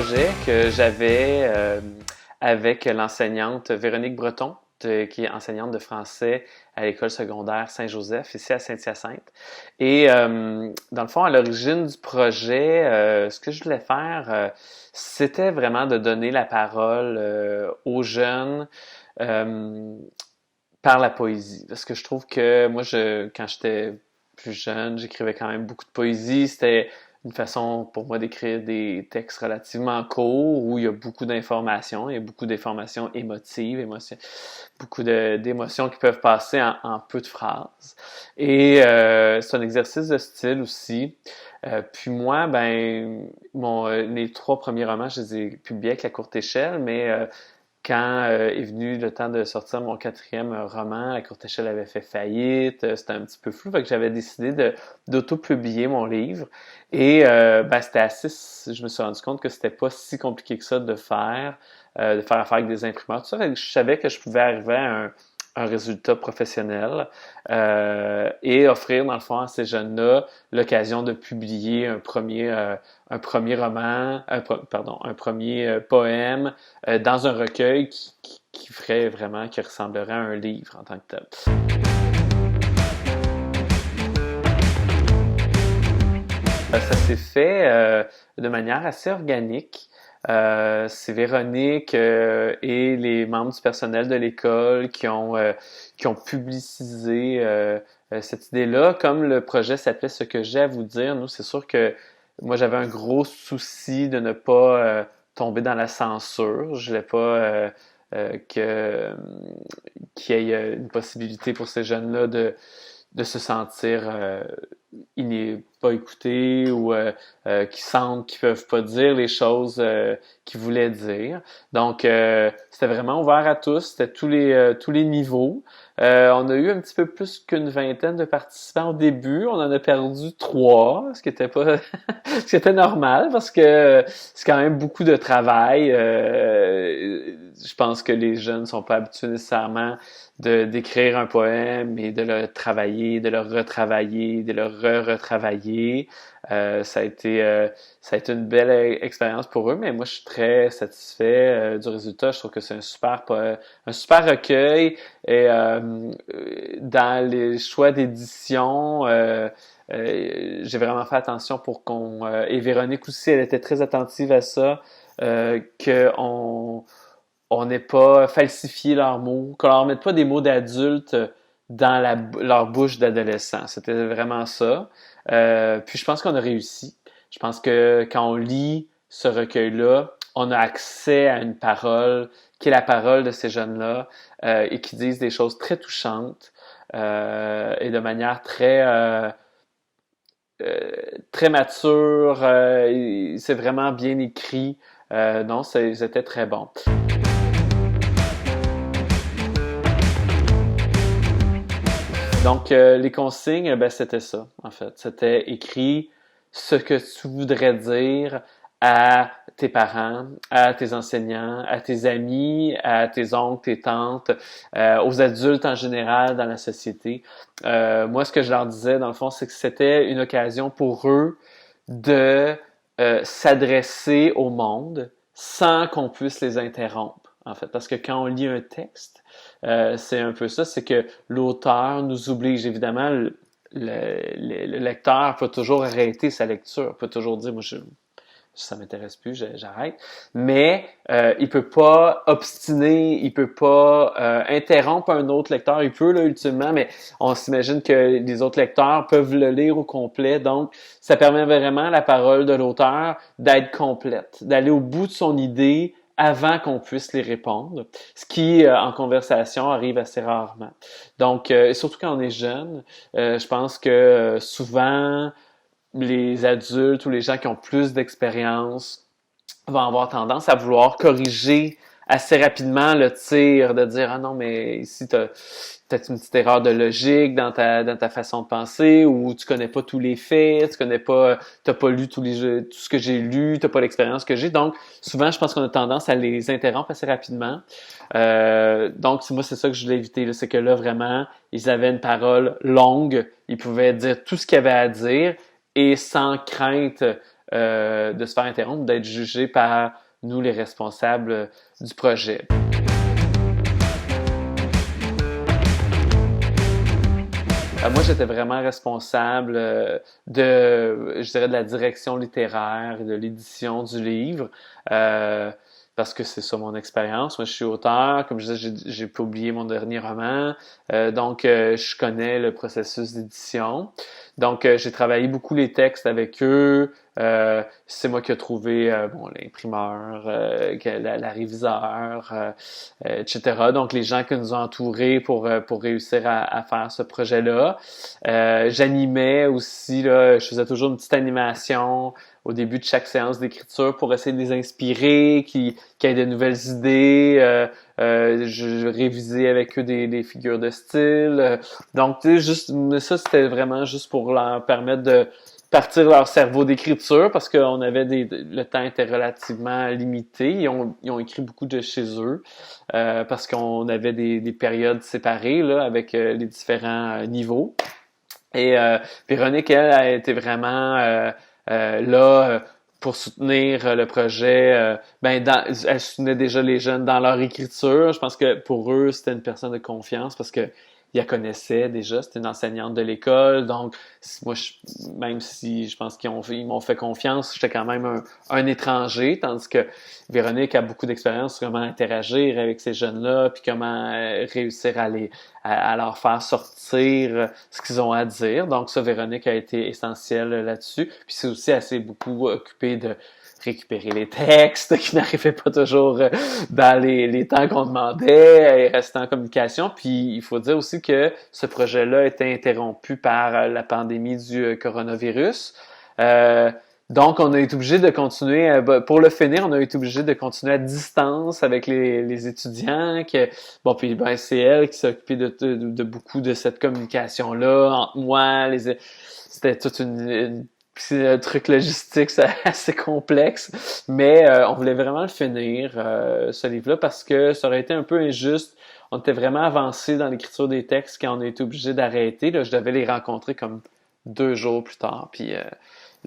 projet que j'avais avec l'enseignante Véronique Breton, qui est enseignante de français à l'école secondaire Saint-Joseph, ici à Saint-Hyacinthe. Et dans le fond, à l'origine du projet, ce que je voulais faire, c'était vraiment de donner la parole aux jeunes par la poésie. Parce que je trouve que moi, quand j'étais plus jeune, j'écrivais quand même beaucoup de poésie. C'était une façon pour moi d'écrire des textes relativement courts où il y a beaucoup d'informations, il y a beaucoup d'informations émotives, beaucoup d'émotions qui peuvent passer en peu de phrases. Et c'est un exercice de style aussi. Puis moi, les 3 premiers romans, je les ai publiés avec La Courte Échelle, mais quand est venu le temps de sortir mon 4e roman, La Courte Échelle avait fait faillite, c'était un petit peu flou, fait que j'avais décidé d'auto-publier mon livre. Et c'était assez, je me suis rendu compte que c'était pas si compliqué que ça de faire affaire avec des imprimeurs, tout ça. Fait que je savais que je pouvais arriver à un résultat professionnel et offrir, dans le fond, à ces jeunes-là l'occasion de publier un premier roman, un premier poème dans un recueil qui ferait vraiment, qui ressemblerait à un livre en tant que tel. Ça s'est fait de manière assez organique. C'est Véronique et les membres du personnel de l'école qui ont publicisé cette idée-là. Comme le projet s'appelait Ce que j'ai à vous dire, nous, c'est sûr que moi, j'avais un gros souci de ne pas tomber dans la censure. Je voulais pas qu'il y ait une possibilité pour ces jeunes-là de se sentir ils n'est pas écoutés ou qui sentent qu'ils peuvent pas dire les choses qu'ils voulaient dire. Donc, c'était vraiment ouvert à tous, c'était tous les niveaux. On a eu un petit peu plus qu'une vingtaine de participants au début. On en a perdu 3, ce qui était pas ce qui était normal parce que c'est quand même beaucoup de travail. Je pense que les jeunes sont pas habitués nécessairement d'écrire un poème et de le travailler, de le retravailler, de le re-retravailler. Ça a été une belle expérience pour eux, mais moi je suis très satisfait du résultat. Je trouve que c'est un super recueil et dans les choix d'édition, j'ai vraiment fait attention pour qu'on et Véronique aussi, elle était très attentive à ça, on n'ait pas falsifié leurs mots, qu'on leur mette pas des mots d'adultes dans leur bouche d'adolescent. C'était vraiment ça. Puis je pense qu'on a réussi. Je pense que quand on lit ce recueil-là, on a accès à une parole qui est la parole de ces jeunes-là et qui disent des choses très touchantes et de manière très mature. C'est vraiment bien écrit. Non, c'était très bon. Donc, les consignes, c'était ça, en fait. C'était écrit ce que tu voudrais dire à tes parents, à tes enseignants, à tes amis, à tes oncles, tes tantes, aux adultes en général dans la société. Moi, ce que je leur disais, dans le fond, c'est que c'était une occasion pour eux de s'adresser au monde sans qu'on puisse les interrompre, en fait. Parce que quand on lit un texte, c'est un peu ça, c'est que l'auteur nous oblige. Évidemment, le lecteur peut toujours arrêter sa lecture, peut toujours dire, moi, ça m'intéresse plus, j'arrête. Mais il peut pas obstiner, il peut pas interrompre un autre lecteur. Il peut, là, ultimement, mais on s'imagine que les autres lecteurs peuvent le lire au complet. Donc, ça permet vraiment à la parole de l'auteur d'être complète, d'aller au bout de son idée avant qu'on puisse les répondre, ce qui, en conversation, arrive assez rarement. Donc, surtout quand on est jeune, je pense que souvent, les adultes ou les gens qui ont plus d'expérience vont avoir tendance à vouloir corriger assez rapidement le tir, de dire « Ah non, mais ici, t'as une petite erreur de logique dans ta façon de penser, ou tu connais pas tous les faits, t'as pas lu tout ce que j'ai lu, t'as pas l'expérience que j'ai. » Donc, souvent, je pense qu'on a tendance à les interrompre assez rapidement. Donc, moi, c'est ça que je voulais éviter, là, c'est que là, vraiment, ils avaient une parole longue, ils pouvaient dire tout ce qu'ils avaient à dire, et sans crainte de se faire interrompre, d'être jugé par nous, les responsables du projet. Moi, j'étais vraiment responsable je dirais, de la direction littéraire et de l'édition du livre, parce que c'est ça mon expérience. Moi, je suis auteur, comme je disais, j'ai publié mon dernier roman, donc je connais le processus d'édition. Donc, j'ai travaillé beaucoup les textes avec eux. C'est moi qui ai trouvé l'imprimeur, la réviseur, etc. Donc, les gens qui nous ont entourés pour réussir à faire ce projet-là. J'animais aussi, là, je faisais toujours une petite animation au début de chaque séance d'écriture pour essayer de les inspirer, qui aient de nouvelles idées. Je révisais avec eux des figures de style. Donc, tu sais, ça, c'était vraiment juste pour leur permettre de partir leur cerveau d'écriture parce qu'on avait le temps était relativement limité. Ils ont écrit beaucoup de chez eux parce qu'on avait des périodes séparées là, avec les différents niveaux. Et Véronique, elle, a été vraiment là pour soutenir le projet. Elle soutenait déjà les jeunes dans leur écriture. Je pense que pour eux, c'était une personne de confiance parce que ils la connaissaient déjà. C'était une enseignante de l'école. Donc, moi, même si je pense ils m'ont fait confiance, j'étais quand même un étranger. Tandis que Véronique a beaucoup d'expérience sur comment interagir avec ces jeunes-là, puis comment réussir à leur faire sortir ce qu'ils ont à dire. Donc ça, Véronique a été essentielle là-dessus. Puis c'est aussi assez beaucoup occupé de récupérer les textes qui n'arrivaient pas toujours dans les temps qu'on demandait et rester en communication. Puis il faut dire aussi que ce projet-là a été interrompu par la pandémie du coronavirus. Donc, on a été obligé de continuer, pour le finir, on a été obligé de continuer à distance avec les étudiants. Puis c'est elle qui s'est occupée de beaucoup de cette communication-là entre moi. C'était toute un truc logistique assez complexe, mais on voulait vraiment le finir, ce livre-là, parce que ça aurait été un peu injuste. On était vraiment avancé dans l'écriture des textes quand on a été obligé d'arrêter. Là, je devais les rencontrer comme 2 jours plus tard, puis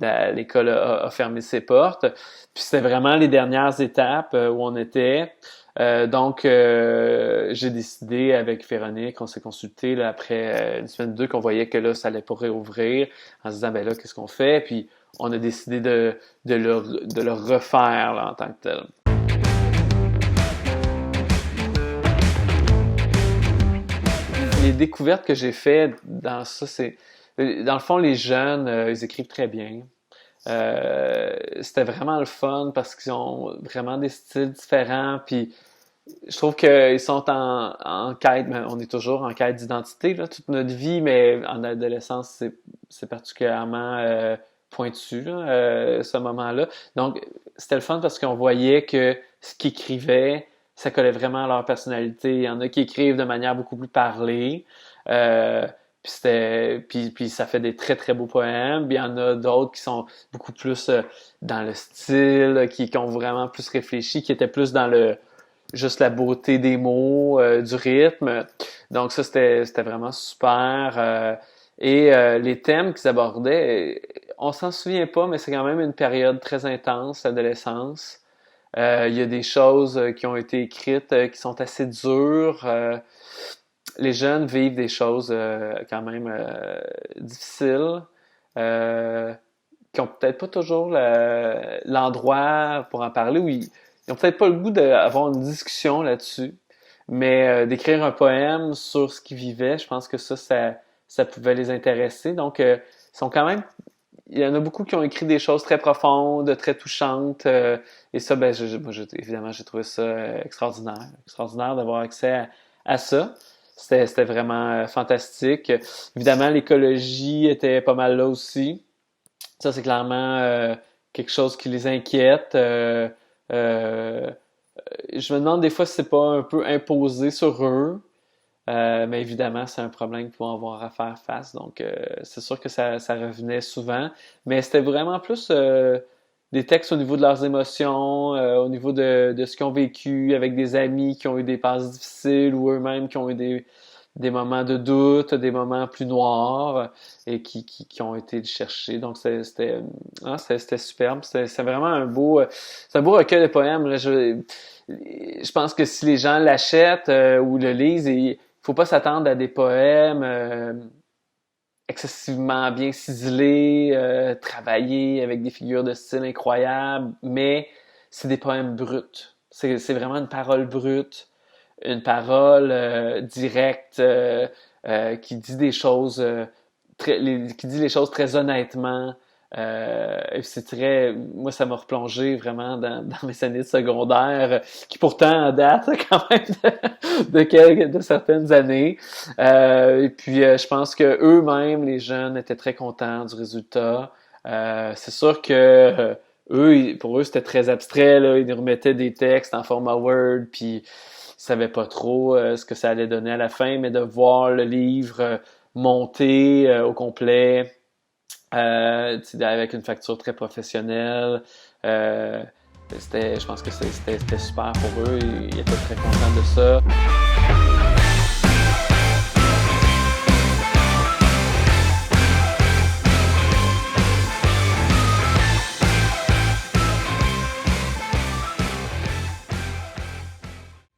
l'école a fermé ses portes. Puis c'était vraiment les dernières étapes où on était. Donc, j'ai décidé avec Véronique, on s'est consulté là, après une semaine ou deux qu'on voyait que là, ça allait pas réouvrir, en se disant, ben là, qu'est-ce qu'on fait? Puis, on a décidé de le refaire là, en tant que tel. Les découvertes que j'ai faites dans ça, c'est... Dans le fond, les jeunes, ils écrivent très bien. C'était vraiment le fun parce qu'ils ont vraiment des styles différents. Puis je trouve qu'ils sont en quête, mais on est toujours en quête d'identité là, toute notre vie, mais en adolescence, c'est particulièrement pointu là, ce moment-là. Donc c'était le fun parce qu'on voyait que ce qu'ils écrivaient, ça collait vraiment à leur personnalité. Il y en a qui écrivent de manière beaucoup plus parlée. Puis ça fait des très très beaux poèmes. Puis il y en a d'autres qui sont beaucoup plus dans le style, qui ont vraiment plus réfléchi, qui étaient plus dans juste la beauté des mots, du rythme. Donc ça c'était vraiment super. Les thèmes qu'ils abordaient, on s'en souvient pas, mais c'est quand même une période très intense, l'adolescence. Il y a des choses qui ont été écrites qui sont assez dures. Les jeunes vivent des choses quand même difficiles, qui ont peut-être pas toujours l'endroit pour en parler, ou ils ont peut-être pas le goût d'avoir une discussion là-dessus, mais d'écrire un poème sur ce qu'ils vivaient, je pense que ça pouvait les intéresser. Donc, ils sont quand même... Il y en a beaucoup qui ont écrit des choses très profondes, très touchantes, et ça, évidemment, j'ai trouvé ça extraordinaire d'avoir accès à ça. C'était vraiment fantastique. Évidemment, l'écologie était pas mal là aussi. Ça, c'est clairement quelque chose qui les inquiète. Je me demande des fois si c'est pas un peu imposé sur eux. Mais évidemment, c'est un problème qu'ils vont avoir à faire face. Donc, c'est sûr que ça revenait souvent. Mais c'était vraiment plus des textes au niveau de leurs émotions, au niveau de ce qu'ils ont vécu avec des amis qui ont eu des passes difficiles ou eux-mêmes qui ont eu des moments de doute, des moments plus noirs et qui ont été cherchés. Donc c'était superbe. C'est vraiment c'est un beau recueil de poèmes. Là. Je pense que si les gens l'achètent ou le lisent, il faut pas s'attendre à des poèmes excessivement bien ciselés, travaillés avec des figures de style incroyables, mais c'est des poèmes bruts. C'est vraiment une parole brute, une parole directe qui dit des choses qui dit les choses très honnêtement. C'est très, moi, ça m'a replongé vraiment dans mes années de secondaire, qui pourtant datent quand même de certaines années. Et puis, je pense que eux-mêmes, les jeunes, étaient très contents du résultat. C'est sûr que pour eux, c'était très abstrait, là. Ils nous remettaient des textes en format Word, puis ils savaient pas trop ce que ça allait donner à la fin, mais de voir le livre monter au complet, avec une facture très professionnelle, je pense que c'était super pour eux. Ils étaient très contents de ça.